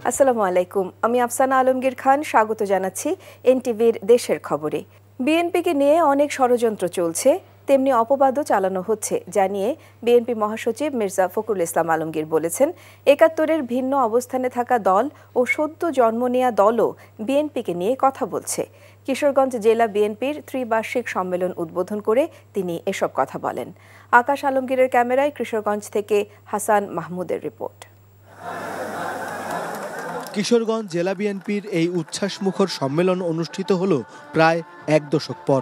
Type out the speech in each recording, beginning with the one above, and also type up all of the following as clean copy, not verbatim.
আসসালামু আলাইকুম, আমি আফসানা আলমগীর খান স্বাগত জানাচ্ছি এনটিভির দেশের খবরে। বিএনপিকে নিয়ে অনেক ষড়যন্ত্র চলছে, তেমনি অপবাদও চালানো হচ্ছে জানিয়ে বিএনপি মহাসচিব মির্জা ফখরুল ইসলাম আলমগীর বলেছেন, ৭১-এর ভিন্ন অবস্থানে থাকা দল ও সদ্য জন্ম নেয়া দলও বিএনপিকে নিয়ে কথা বলছে। কিশোরগঞ্জ জেলা বিএনপির ত্রিবার্ষিক সম্মেলন উদ্বোধন করে তিনি এসব কথা বলেন। আকাশ আলমগীরের ক্যামেরায় কিশোরগঞ্জ থেকে হাসান মাহমুদের রিপোর্ট। কিশোরগঞ্জ জেলা বিএনপির এই উচ্ছ্বাসমুখর সম্মেলন অনুষ্ঠিত হল প্রায় এক দশক পর।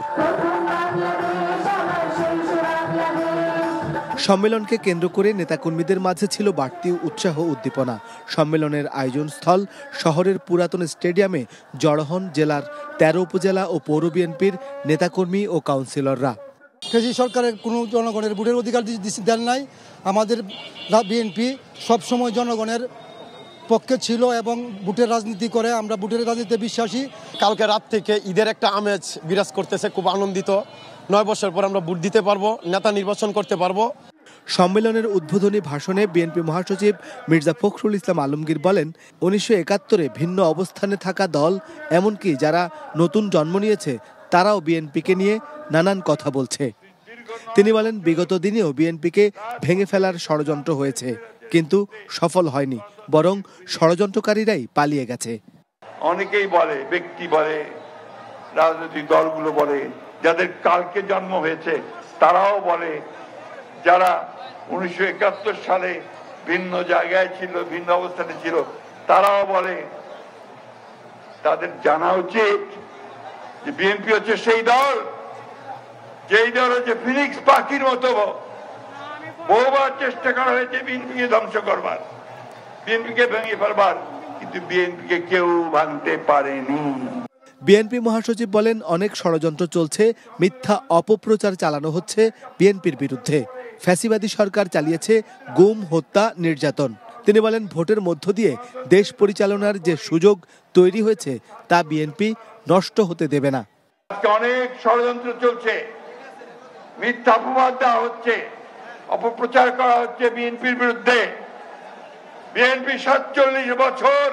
সম্মেলনকে কেন্দ্র করে নেতাকর্মীদের মাঝে ছিল বাড়তি উৎসাহ উদ্দীপনা। সম্মেলনের আয়োজনস্থল শহরের পুরাতন স্টেডিয়ামে জড়ো হন জেলার ১৩ উপজেলা ও পৌর বিএনপির নেতাকর্মী ও কাউন্সিলররা। কেজি সরকারের কোনো জনগণের ভোটের অধিকার দেন নাই। আমাদের বিএনপি সবসময় জনগণের পক্ষে ছিল এবং ভোটের রাজনীতি করে। আমরা ভোটের রাজনীতিতে বিশ্বাসী। কালকে রাত থেকে ঈদের একটা আমেজ বিরাজ করতেছে, খুব আনন্দিত। ৯ বছর পর আমরা ভোট দিতে পারবো, নেতা নির্বাচন করতে পারবো। সম্মেলনের উদ্বোধনী ভাষণে বিএনপি মহাসচিব মির্জা ফখরুল ইসলাম আলমগীর বলেন, ১৯৭১-এ ভিন্ন অবস্থানে থাকা দল, এমনকি যারা নতুন জন্ম নিয়েছে, তারাও বিএনপিকে নিয়ে নানান কথা বলছে। তিনি বলেন, বিগত দিনেও বিএনপিকে ভেঙে ফেলার ষড়যন্ত্র হয়েছে, কিন্তু সফল হয়নি, বরং ষড়যন্ত্রকারীরাই পালিয়ে গেছে। অনেকেই বলে, ব্যক্তি বলে, রাজনৈতিক দলগুলো বলে, যাদের কালকে জন্ম হয়েছে তারাও বলে, যারা ১৯৭১ সালে ভিন্ন জায়গায় ছিল, ভিন্ন অবস্থানে ছিল, তারাও বলে। তাদের জানা উচিত যে বিএনপি হচ্ছে সেই দল, যেই দল হচ্ছে ফিনিক্স পাখির মতো বহুবার চেষ্টা করা হয়েছে বিএনপিকে ধ্বংস করবার, বিএনপিকে ভেঙে ফেলবার, কিন্তু বিএনপিকে কেউ ভাঙতে পারেনি। বিএনপি মহাসচিব বলেন, অনেক ষড়যন্ত্র চলছে, মিথ্যা অপপ্রচার চালানো হচ্ছে বিএনপির বিরুদ্ধে। ফ্যাসিবাদী সরকার চালিয়েছে গুম, হত্যা, নির্যাতন। তিনি বলেন, ভোটের মধ্য দিয়ে দেশ পরিচালনার যে সুযোগ তৈরি হয়েছে তা বিএনপি নষ্ট হতে দেবে না। অনেক ষড়যন্ত্র চলছে, মিথ্যা অপবাদ দেওয়া হচ্ছে, অপপ্রচার করা হচ্ছে বিএনপির বিরুদ্ধে। বিএনপি ৪৭ বছর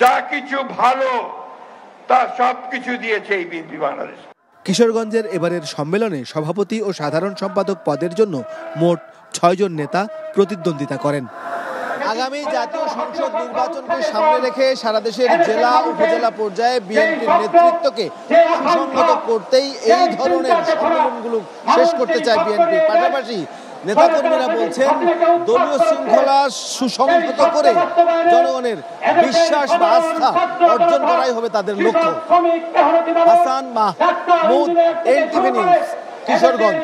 যা কিছু ভালো তা সবকিছু দিয়েছে এই বিএনপি বাংলাদেশ। কিশোরগঞ্জের এবারের সম্মেলনে সভাপতি ও সাধারণ সম্পাদক পদের জন্য মোট ৬ জন নেতা প্রতিদ্বন্দ্বিতা করেন। আগামী জাতীয় সংসদ নির্বাচনকে সামনে রেখে সারা দেশের জেলা উপজেলা পর্যায়ে বিএনপির নেতৃত্বকে সুসংহত করতেই এই ধরনের সম্মেলনগুলো শেষ করতে চায় বিএনপি। পাশাপাশি নেতাকর্মীরা বলছেন, দলীয় শৃঙ্খলা সুসংহত করে জনগণের বিশ্বাস বা আস্থা অর্জন করাই হবে তাদের লক্ষ্য। Hasan Mahmud, NTV news, Kishoreganj.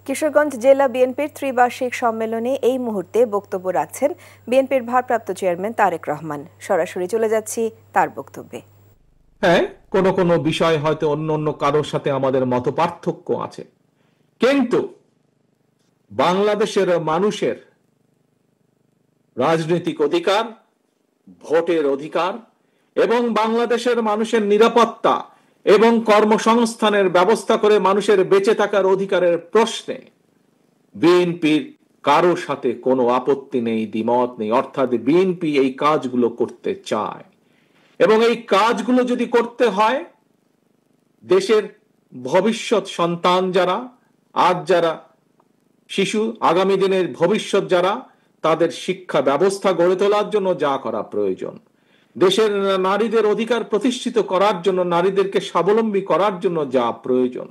কিশোরগঞ্জ জেলা বিএনপির ত্রিবার্ষিক সম্মেলনে এই মুহূর্তে বক্তব্য রাখছেন বিএনপির ভারপ্রাপ্ত চেয়ারম্যান তারেক রহমান। সরাসরি চলে যাচ্ছি তার বক্তব্যে। হ্যাঁ, কোনো বিষয় হয়তো অন্য কারোর সাথে আমাদের মত পার্থক্য আছে, কিন্তু বাংলাদেশের মানুষের রাজনৈতিক অধিকার, ভোটের অধিকার এবং বাংলাদেশের মানুষের নিরাপত্তা এবং কর্মসংস্থানের ব্যবস্থা করে মানুষের বেঁচে থাকার অধিকারের প্রশ্নে বিএনপির কারো সাথে কোনো আপত্তি নেই, দ্বিমত নেই। অর্থাৎ বিএনপি এই কাজগুলো করতে চায়, এবং এই কাজগুলো যদি করতে হয়, দেশের ভবিষ্যৎ সন্তান যারা, আজ যারা শিশু, আগামী দিনের ভবিষ্যৎ যারা, তাদের শিক্ষা ব্যবস্থা গড়ে তোলার জন্য যা করা প্রয়োজন, দেশের নারীদের অধিকার প্রতিষ্ঠিত করার জন্য, নারীদেরকে স্বাবলম্বী করার জন্য যা প্রয়োজন,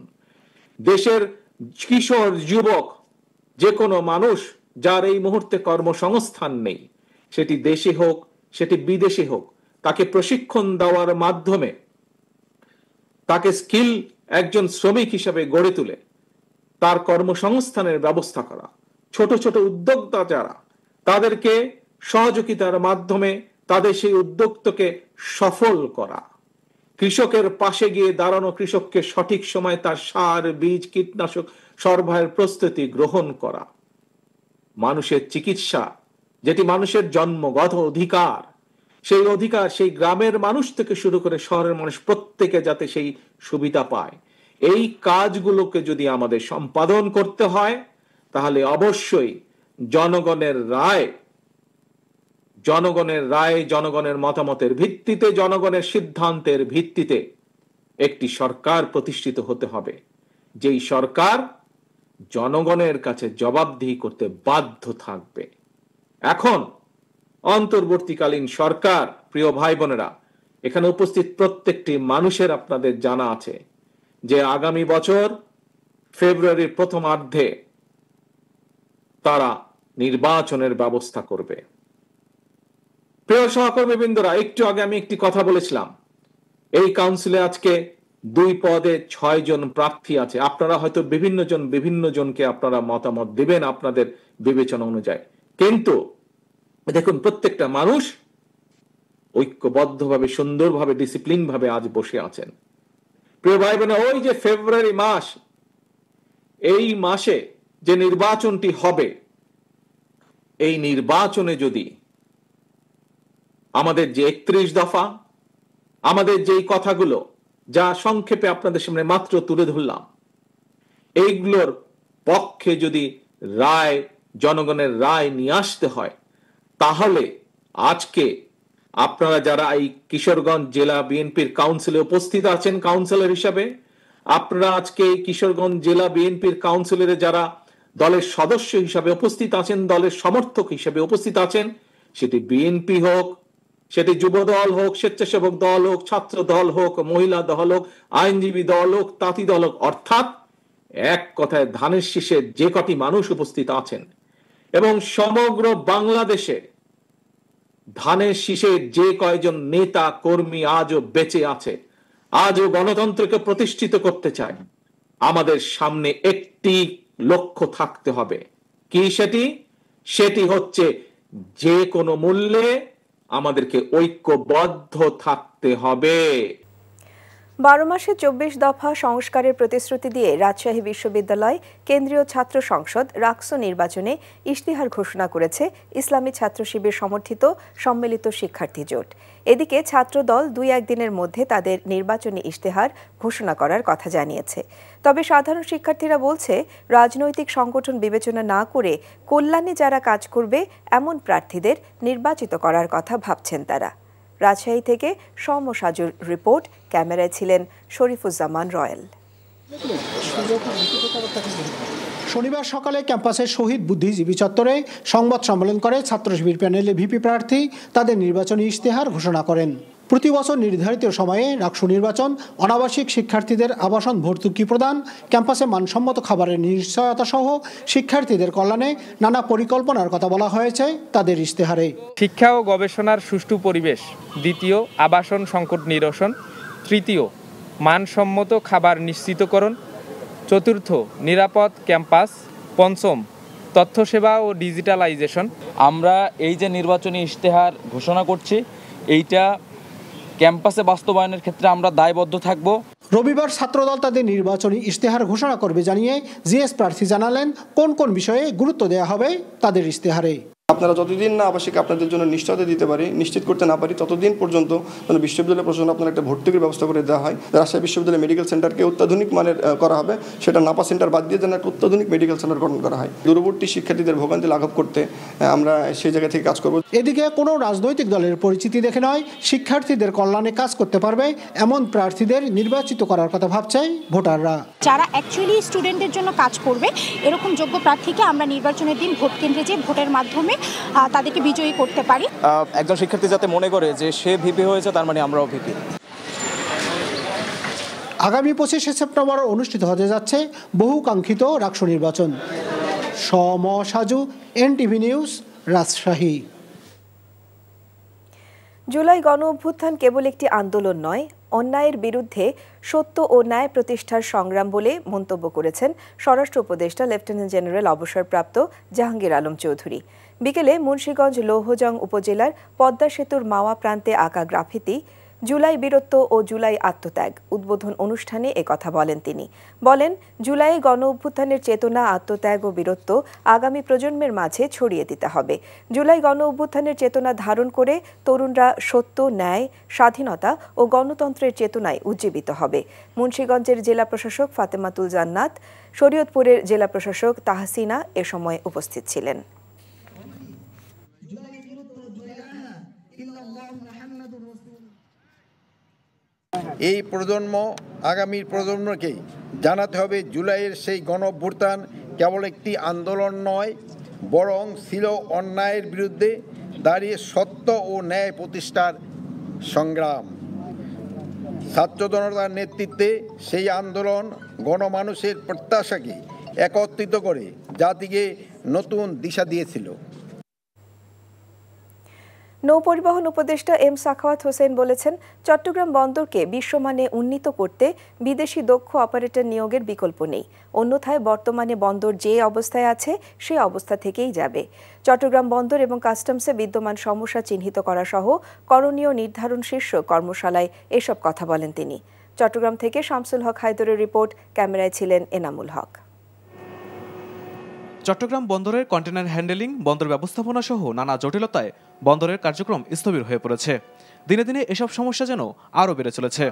দেশের কিশোর যুবক, যে কোনো মানুষ যার এই মুহূর্তে কর্মসংস্থান নেই, সেটি দেশে হোক সেটি বিদেশে হোক, তাকে প্রশিক্ষণ দেওয়ার মাধ্যমে তাকে স্কিল একজন শ্রমিক হিসেবে গড়ে তুলে তার কর্মসংস্থানের ব্যবস্থা করা, ছোট ছোট উদ্যোক্তা যারা, তাদেরকে সহযোগিতার মাধ্যমে তাদের সেই উদ্যোক্তাকে সফল করা, কৃষকের পাশে গিয়ে দাঁড়ানো, কৃষককে সঠিক সময় তার সার, বীজ, কীটনাশক সরবরাহের প্রস্তুতি গ্রহণ করা, মানুষের চিকিৎসা যেটি মানুষের জন্মগত অধিকার, সেই অধিকার সেই গ্রামের মানুষ থেকে শুরু করে শহরের মানুষ প্রত্যেকে যাতে সেই সুবিধা পায়, এই কাজগুলোকে যদি আমাদের সম্পাদন করতে হয়, তাহলে অবশ্যই জনগণের রায় জনগণের রায়, জনগণের মতামতের ভিত্তিতে, জনগণের সিদ্ধান্তের ভিত্তিতে একটি সরকার প্রতিষ্ঠিত হতে হবে, যেই সরকার জনগণের কাছে জবাবদিহি করতে বাধ্য থাকবে। এখন অন্তর্বর্তীকালীন সরকার, প্রিয় ভাই বোনেরা, এখানে উপস্থিত প্রত্যেকটি মানুষের আপনাদের জানা আছে যে আগামী বছর ফেব্রুয়ারির প্রথমার্ধে তারা নির্বাচনের ব্যবস্থা করবে। প্রিয় সহকর্মীবৃন্দরা, একটু আগে আমি একটি কথা বলেছিলাম, এই কাউন্সিলে আজকে 2 পদে 6 জন প্রার্থী আছে। আপনারা হয়তো বিভিন্ন জনকে আপনারা মতামত দিবেন আপনাদের বিবেচনা অনুযায়ী, কিন্তু দেখুন প্রত্যেকটা মানুষ ঐক্যবদ্ধভাবে, সুন্দরভাবে, ডিসিপ্লিন ভাবে আজ বসে আছেন। প্রিয় ভাই বোনেরা, ওই যে ফেব্রুয়ারি মাস, এই মাসে যে নির্বাচনটি হবে, এই নির্বাচনে যদি আমাদের যে 31 দফা, আমাদের যেই কথাগুলো যা সংক্ষেপে আপনাদের সামনে মাত্র তুলে ধরলাম, এইগুলোর পক্ষে যদি রায়, জনগণের রায় নিয়ে আসতে হয়, তাহলে আজকে আপনারা যারা এই কিশোরগঞ্জ জেলা বিএনপির কাউন্সিলে উপস্থিত আছেন কাউন্সিলর হিসাবে, আপনারা আজকে এই কিশোরগঞ্জ জেলা বিএনপির কাউন্সিলরে যারা দলের সদস্য হিসাবে উপস্থিত আছেন, দলের সমর্থক হিসাবে উপস্থিত আছেন, সেটি বিএনপি হোক, সেটি যুব দল হোক, স্বেচ্ছাসেবক দল হোক, ছাত্র দল হোক, মহিলা দল হোক, আইনজীবী দল হোক, তাঁতি দল হোক, অর্থাৎ এক কথায় ধানের শীষে যে কটি মানুষ উপস্থিত আছেন এবং সমগ্র বাংলাদেশে ধানের শীষে যে কয়জন নেতা কর্মী আজও বেঁচে আছে, আজও গণতন্ত্রকে প্রতিষ্ঠিত করতে চায়, আমাদের সামনে একটি লক্ষ্য থাকতে হবে। কি সেটি হচ্ছে যে কোনো মূল্যে আমাদেরকে ঐক্যবদ্ধ থাকতে হবে। 12 মাসে 24 দফা সংস্কারের প্রতিশ্রুতি দিয়ে রাজশাহী বিশ্ববিদ্যালয় কেন্দ্রীয় ছাত্র সংসদ রাকসু নির্বাচনে ইশতেহার ঘোষণা করেছে ইসলামী ছাত্র শিবির সমর্থিত সম্মিলিত শিক্ষার্থী জোট। এদিকে ছাত্র দল 2-1 দিনের মধ্যে তাদের নির্বাচনী ইশতেহার ঘোষণা করার কথা জানিয়েছে। তবে সাধারণ শিক্ষার্থীরা বলছে, রাজনৈতিক সংগঠন বিবেচনা না করে কল্যাণে যারা কাজ করবে এমন প্রার্থীদের নির্বাচিত করার কথা ভাবছেন তারা। রাজশাহী থেকে সৌম্য সাজুর রিপোর্ট, ক্যামেরায় ছিলেন শরীফুজ্জামান রয়েল। শনিবার সকালে ক্যাম্পাসের শহীদ বুদ্ধিজীবী চত্বরে সংবাদ সম্মেলন করে ছাত্র শিবির প্যানেলের ভিপি প্রার্থী তাদের নির্বাচনী ইশতেহার ঘোষণা করেন। প্রতি বছর নির্ধারিত সময়ে রাকসু নির্বাচন, অনাবাসিক শিক্ষার্থীদের আবাসন ভর্তুকি প্রদান, ক্যাম্পাসে মানসম্মত খাবারের নিশ্চয়তা সহ শিক্ষার্থীদের কল্যাণে নানা পরিকল্পনার কথা বলা হয়েছে তাদের ইশতেহারে। শিক্ষা ও গবেষণার সুষ্ঠু পরিবেশ, দ্বিতীয় আবাসন সংকট নিরসন, তৃতীয় মানসম্মত খাবার নিশ্চিতকরণ, চতুর্থ নিরাপদ ক্যাম্পাস, পঞ্চম তথ্যসেবা ও ডিজিটালাইজেশন। আমরা এই যে নির্বাচনী ইশতেহার ঘোষণা করছি, এইটা ক্যাম্পাসে বাস্তবায়নের ক্ষেত্রে আমরা দায়বদ্ধ থাকব। রবিবার ছাত্রদল তাদের নির্বাচনী ইশতেহার ঘোষণা করবে জানিয়ে জিএস প্রার্থী জানালেন কোন কোন বিষয়ে গুরুত্ব দেওয়া হবে তাদের ইশতেহারে। আপনারা যতদিন না আবাসিক আপনাদের জন্য নিশ্চয়তা দিতে পারি, নিশ্চিত করতে না পারি, ততদিন পর্যন্ত বিশ্ববিদ্যালয় প্রশাসন আপনার একটা ভর্তুকির ব্যবস্থা করে দেওয়া হয়। রাজশাহী বিশ্ববিদ্যালয় মেডিকেল সেন্টারকে অত্যাধুনিক মানের করা হবে, সেটা নাপা সেন্টার বাদ দিয়ে যেন একটা অত্যাধুনিক মেডিকেল সেন্টার গঠন করা হয়। দূরবর্তী শিক্ষার্থীদের ভোগান্তি লাঘব করতে আমরা সেই জায়গা থেকে কাজ করব। এদিকে কোনো রাজনৈতিক দলের পরিচিতি দেখে নয়, শিক্ষার্থীদের কল্যাণে কাজ করতে পারবে এমন প্রার্থীদের নির্বাচিত করার কথা ভাবছে ভোটাররা। যারা অ্যাকচুয়ালি স্টুডেন্টদের জন্য কাজ করবে এরকম যোগ্য প্রার্থীকে আমরা নির্বাচনের দিন ভোট কেন্দ্রে যে ভোটের মাধ্যমে তাদেরকে বিজয়ী করতে পারি। একজন শিক্ষার্থী যাতে মনে করে যে সে ভিপি হয়েছে, তার মানে আমরাও ভিপি। আগামী 25শে সেপ্টেম্বর অনুষ্ঠিত হতে যাচ্ছে বহুকাঙ্ক্ষিত রাকসু নির্বাচন। Soumya Saju, NTV news, Rajshahi. July গণ অভ্যুত্থান কেবল একটি আন্দোলন নয়, অন্যায়ের বিরুদ্ধে সত্য ও ন্যায় প্রতিষ্ঠার সংগ্রাম বলে মন্তব্য করেছেন স্বরাষ্ট্র উপদেষ্টা লেফটেন্যান্ট জেনারেল অবসরপ্রাপ্ত জাহাঙ্গীর আলম চৌধুরী। বিকেলে মুন্সিগঞ্জ লৌহজং উপজেলার পদ্মা সেতুর মাওয়া প্রান্তে আঁকা গ্রাফিতি জুলাই বীরত্ব ও জুলাই আত্মত্যাগ উদ্বোধন অনুষ্ঠানে একথা বলেন তিনি। বলেন, জুলাই গণ অভ্যুত্থানের চেতনা, আত্মত্যাগ ও বীরত্ব আগামী প্রজন্মের মাঝে ছড়িয়ে দিতে হবে। জুলাই গণ অভ্যুত্থানের চেতনা ধারণ করে তরুণরা সত্য, ন্যায়, স্বাধীনতা ও গণতন্ত্রের চেতনায় উজ্জীবিত হবে। মুন্সিগঞ্জের জেলা প্রশাসক ফাতেমাতুল জান্নাত, শরীয়তপুরের জেলা প্রশাসক তাহসিনা এ সময় উপস্থিত ছিলেন। এই প্রজন্ম আগামী প্রজন্মকে জানাতে হবে জুলাইয়ের সেই গণঅভ্যুত্থান কেবল একটি আন্দোলন নয়, বরং ছিল অন্যায়ের বিরুদ্ধে দাঁড়িয়ে সত্য ও ন্যায় প্রতিষ্ঠার সংগ্রাম। ছাত্র জনতার নেতৃত্বে সেই আন্দোলন গণমানুষের প্রত্যাশাকে একত্রিত করে জাতিকে নতুন দিশা দিয়েছিল। নৌপরিবহন উপদেষ্টা এম সাখাওয়াত হোসেন বলেছেন, চট্টগ্রাম বন্দরকে বিশ্বমানে উন্নীত করতে বিদেশি দক্ষ অপারেটর নিয়োগের বিকল্প নেই। অন্যথায় বর্তমানে বন্দর যে অবস্থায় আছে সেই অবস্থা থেকেই যাবে। চট্টগ্রাম বন্দর এবং কাস্টমসে বিদ্যমান সমস্যা চিহ্নিত করা সহ করণীয় নির্ধারণ শীর্ষক কর্মশালায় এসব কথা বলেন তিনি। চট্টগ্রাম থেকে শামসুল হক হায়দরের রিপোর্ট, ক্যামেরায় ছিলেন এনামুল হক। চট্টগ্রাম বন্দরের কন্টেনার হ্যান্ডেলিং, বন্দর ব্যবস্থাপনা সহ নানা জটিলতায় বন্দরের কার্যক্রম স্থবির হয়ে পড়েছে। দিনে দিনে এসব সমস্যা যেন আরও বেড়ে চলেছে।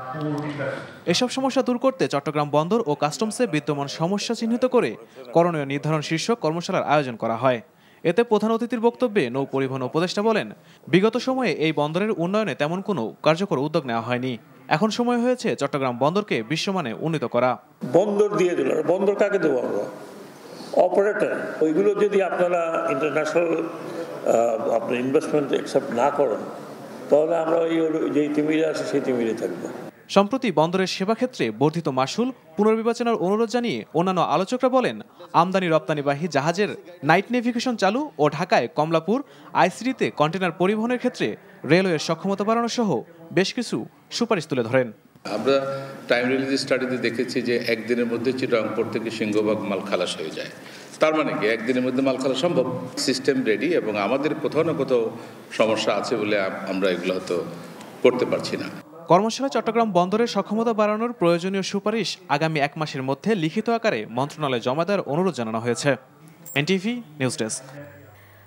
এসব সমস্যা দূর করতে চট্টগ্রাম বন্দর ও কাস্টমসে বিদ্যমান সমস্যা চিহ্নিত করে করণীয় নির্ধারণ শীর্ষক কর্মশালার আয়োজন করা হয়। এতে প্রধান অতিথির বক্তব্যে নৌ পরিবহন উপদেষ্টা বলেন, বিগত সময়ে এই বন্দরের উন্নয়নে তেমন কোনো কার্যকর উদ্যোগ নেওয়া হয়নি। এখন সময় হয়েছে চট্টগ্রাম বন্দরকে বিশ্বমানে উন্নীত করা। বন্দর দিয়ে দিল, বন্দর কাকে দেবো আমরা? অপারেটর। ওইগুলো যদি আপনারা ইন্টারন্যাশনাল আপনার ইনভেস্টমেন্ট অ্যাকসেপ্ট না করেন, তাহলে আমরা ওই যেই তিমিরে আছে সেই তিমিরে থাকবো। সম্প্রতি বন্দরের সেবা ক্ষেত্রে বর্ধিত মাশুল পুনর্বিবেচনার অনুরোধ জানিয়ে অন্যান্য আলোচকরা বলেন, আমদানি রপ্তানিবাহী জাহাজের নাইট নেভিগেশন চালু ও ঢাকায় কমলাপুর আইসিডিতে কন্টেনার পরিবহনের ক্ষেত্রে রেলওয়ের সক্ষমতা বাড়ানো সহ বেশ কিছু সুপারিশ তুলে ধরেন। আমরা টাইম রিলিজ স্টাডিতে দেখেছি যে একদিনের মধ্যে চিটাগাং পোর্ট থেকে সিংহভাগ মাল খালাস হয়ে যায়। তার মানে কি একদিনের মধ্যে মাল খালাস সম্ভব? সিস্টেম রেডি, এবং আমাদের কোথাও না কোথাও সমস্যা আছে বলে আমরা এগুলো হয়তো করতে পারছি না। কর্মশালায় চট্টগ্রাম বন্দরের সক্ষমতা বাড়ানোর প্রয়োজনীয় সুপারিশ আগামী 1 মাসের মধ্যে লিখিত আকারে মন্ত্রণালয়ে জমা দেওয়ার অনুরোধ জানানো হয়েছে। NTV news desk.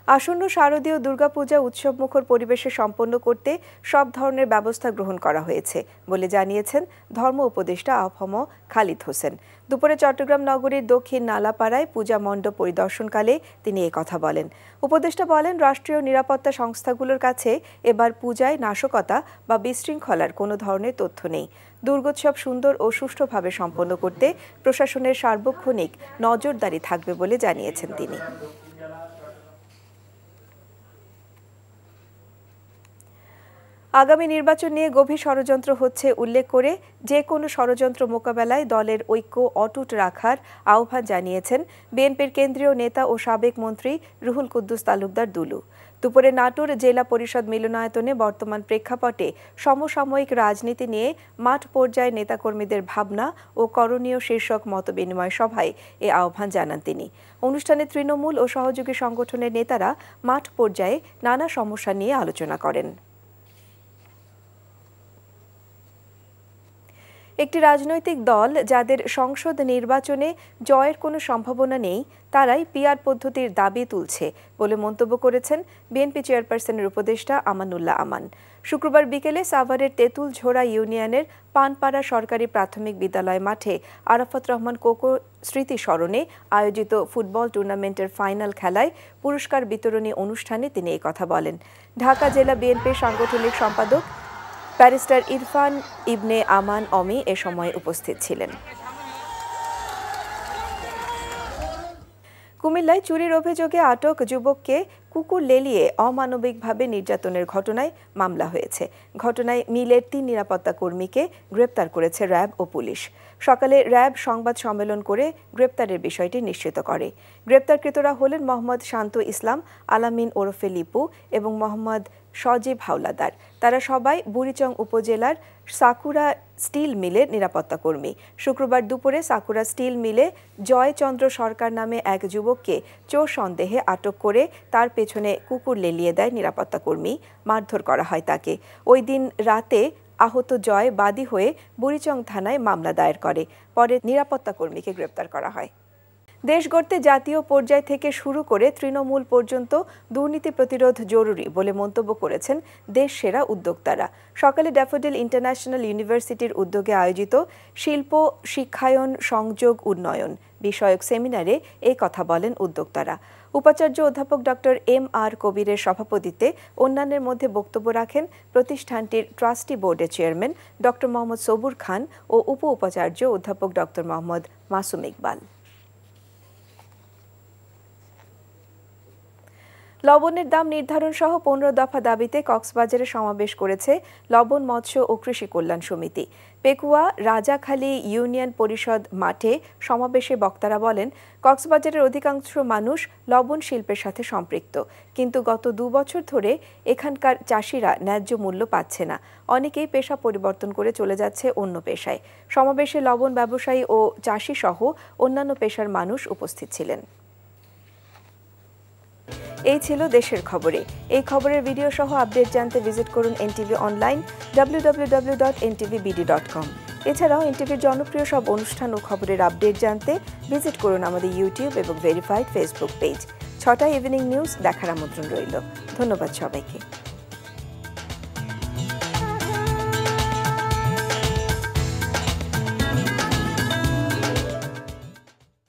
আসন্ন শারদীয় দুর্গাপূজা উৎসবমুখর পরিবেশে সম্পন্ন করতে সব ধরনের ব্যবস্থা গ্রহণ করা হয়েছে বলে জানিয়েছেন ধর্ম উপদেষ্টা আফম খালিদ হোসেন। দুপুরে চট্টগ্রাম নগরীর দক্ষিণ নালাপাড়ায় পূজা মণ্ডপ পরিদর্শনকালে তিনি কথা বলেন। উপদেষ্টা বলেন, রাষ্ট্রীয় নিরাপত্তা সংস্থাগুলোর কাছে এবার পূজায় নাশকতা বা বিশৃঙ্খলার কোনো ধরনের তথ্য নেই। দুর্গোৎসব সুন্দর ও সুষ্ঠুভাবে সম্পন্ন করতে প্রশাসনের সার্বক্ষণিক নজরদারি থাকবে বলে জানিয়েছেন তিনি। আগামী নির্বাচন নিয়ে গভীর ষড়যন্ত্র হচ্ছে উল্লেখ করে যে কোনো ষড়যন্ত্র মোকাবেলায় দলের ঐক্য অটুট রাখার আহ্বান জানিয়েছেন বিএনপির কেন্দ্রীয় নেতা ও সাবেক মন্ত্রী রুহুল কুদ্দুস তালুকদার দুলু। দুপুরে নাটোর জেলা পরিষদ মিলনায়তনে বর্তমান প্রেক্ষাপটে সমসাময়িক রাজনীতি নিয়ে মাঠ পর্যায়ে নেতাকর্মীদের ভাবনা ও করণীয় শীর্ষক মতবিনিময় সভায় এ আহ্বান জানান তিনি। অনুষ্ঠানে তৃণমূল ও সহযোগী সংগঠনের নেতারা মাঠ পর্যায়ে নানা সমস্যা নিয়ে আলোচনা করেন। একটি রাজনৈতিক দল যাদের সংসদ নির্বাচনে জয়ের কোনো সম্ভাবনা নেই, তারাই পিআর পদ্ধতির দাবি তুলছে বলে মন্তব্য করেছেন বিএনপি চেয়ারপারসনের উপদেষ্টা আমানুল্লাহ আমান। শুক্রবার বিকেলে সাভারের তেঁতুলঝোড়া ইউনিয়নের পানপাড়া সরকারি প্রাথমিক বিদ্যালয় মাঠে আরাফাত রহমান কোকো স্মৃতি স্মরণে আয়োজিত ফুটবল টুর্নামেন্টের ফাইনাল খেলায় পুরস্কার বিতরণী অনুষ্ঠানে তিনি এই কথা বলেন। ঢাকা জেলা বিএনপির সাংগঠনিক সম্পাদক ব্যারিস্টার ইরফান ইবনে আমান অমি এ সময় উপস্থিত ছিলেন। কুমিল্লায় চুরির অভিযোগে আটক যুবককে কুকুর লেলিয়ে অমানবিকভাবে নির্যাতনের ঘটনায় মামলা হয়েছে। ঘটনায় মিলের 3 নিরাপত্তা কর্মীকে গ্রেপ্তার করেছে র্যাব ও পুলিশ। সকালে র্যাব সংবাদ সম্মেলন করে গ্রেপ্তারের বিষয়টি নিশ্চিত করে। গ্রেপ্তারকৃতরা হলেন মোহাম্মদ শান্ত ইসলাম আলামিন ওরফে লিপু এবং মোহাম্মদ সজীব হাওলাদার। তারা সবাই বুড়িচং উপজেলার সাকুরা স্টিল মিলের নিরাপত্তা কর্মী। শুক্রবার দুপুরে সাকুরা স্টিল মিলে জয়চন্দ্র সরকার নামে এক যুবককে চোর সন্দেহে আটক করে তার পেছনে কুকুর লেলিয়ে দেয় নিরাপত্তা কর্মী। মারধর করা হয় তাকে। ওই দিন রাতে আহত জয় বাদী হয়ে বুড়িচং থানায় মামলা দায়ের করে। পরে নিরাপত্তা কর্মীকে গ্রেপ্তার করা হয়। দেশ গড়তে জাতীয় পর্যায় থেকে শুরু করে তৃণমূল পর্যন্ত দুর্নীতি প্রতিরোধ জরুরি বলে মন্তব্য করেছেন দেশ সেরা উদ্যোক্তারা। সকালে ড্যাফোডিল ইন্টারন্যাশনাল ইউনিভার্সিটির উদ্যোগে আয়োজিত শিল্প শিক্ষায়ন সংযোগ উন্নয়ন বিষয়ক সেমিনারে এই কথা বলেন উদ্যোক্তারা। উপাচার্য অধ্যাপক ডক্টর এম.আর. কবিরের সভাপতিত্বে অন্যান্যের মধ্যে বক্তব্য রাখেন প্রতিষ্ঠানটির ট্রাস্টি বোর্ডের চেয়ারম্যান ডক্টর মোহাম্মদ সবুর খান ও উপ উপাচার্য অধ্যাপক ডক্টর মোহাম্মদ মাসুম ইকবাল। লবণের দাম নির্ধারণ সহ 15 দফা দাবিতে কক্সবাজারে সমাবেশ করেছে লবণ, মৎস্য ও কৃষি কল্যাণ সমিতি। পেকুয়া রাজাখালী ইউনিয়ন পরিষদ মাঠে সমাবেশে বক্তারা বলেন, কক্সবাজারের অধিকাংশ মানুষ লবণ শিল্পের সাথে সম্পৃক্ত, কিন্তু গত 2 বছর ধরে এখানকার চাষিরা ন্যায্য মূল্য পাচ্ছে না। অনেকেই পেশা পরিবর্তন করে চলে যাচ্ছে অন্য পেশায়। সমাবেশে লবণ ব্যবসায়ী ও চাষি সহ অন্যান্য পেশার মানুষ উপস্থিত ছিলেন। এই ছিল দেশের খবরে। এই খবরের ভিডিও সহ আপডেট জানতে ভিজিট করুন এনটিভি অনলাইন www.ntvbd.com। এছাড়াও এনটিভির জনপ্রিয় সব অনুষ্ঠান ও খবরের আপডেট জানতে ভিজিট করুন আমাদের ইউটিউব এবং ভেরিফাইড ফেসবুক পেজ। 6টায় ইভিনিং নিউজ দেখার আমন্ত্রণ রইল। ধন্যবাদ সবাইকে।